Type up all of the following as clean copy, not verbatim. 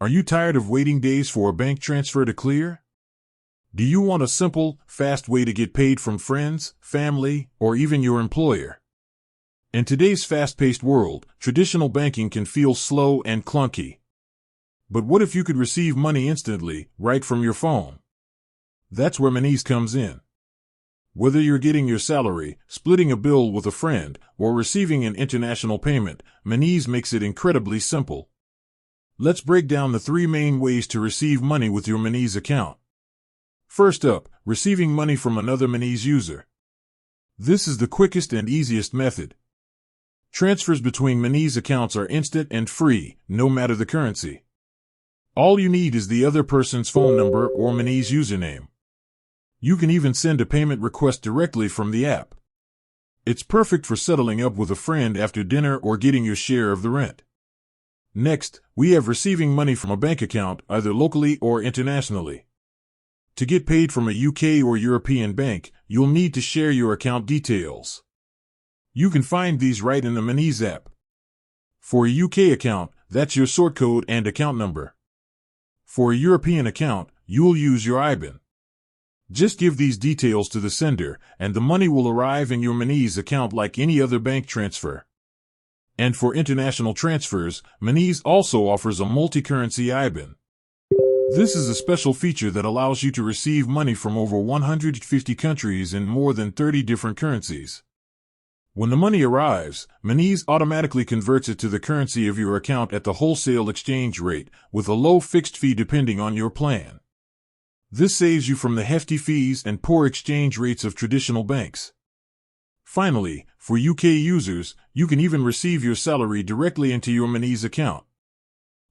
Are you tired of waiting days for a bank transfer to clear? Do you want a simple, fast way to get paid from friends, family, or even your employer? In today's fast-paced world, traditional banking can feel slow and clunky. But what if you could receive money instantly, right from your phone? That's where Monese comes in. Whether you're getting your salary, splitting a bill with a friend, or receiving an international payment, Monese makes it incredibly simple. Let's break down the 3 main ways to receive money with your Monese account. First up, receiving money from another Monese user. This is the quickest and easiest method. Transfers between Monese accounts are instant and free, no matter the currency. All you need is the other person's phone number or Monese username. You can even send a payment request directly from the app. It's perfect for settling up with a friend after dinner or getting your share of the rent. Next, we have receiving money from a bank account, either locally or internationally. To get paid from a UK or European bank, you'll need to share your account details. You can find these right in the Monese app. For a UK account, that's your sort code and account number. For a European account, you'll use your IBAN. Just give these details to the sender, and the money will arrive in your Monese account like any other bank transfer. And for international transfers, Monese also offers a multi-currency IBAN. This is a special feature that allows you to receive money from over 150 countries in more than 30 different currencies. When the money arrives, Monese automatically converts it to the currency of your account at the wholesale exchange rate, with a low fixed fee depending on your plan. This saves you from the hefty fees and poor exchange rates of traditional banks. Finally, for UK users, you can even receive your salary directly into your Monese account.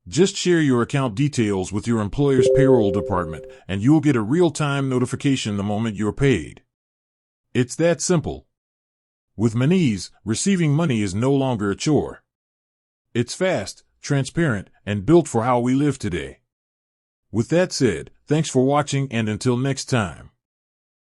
Just share your account details with your employer's payroll department, and you'll get a real-time notification the moment you're paid. It's that simple. With Monese, receiving money is no longer a chore. It's fast, transparent, and built for how we live today. With that said, thanks for watching, and until next time.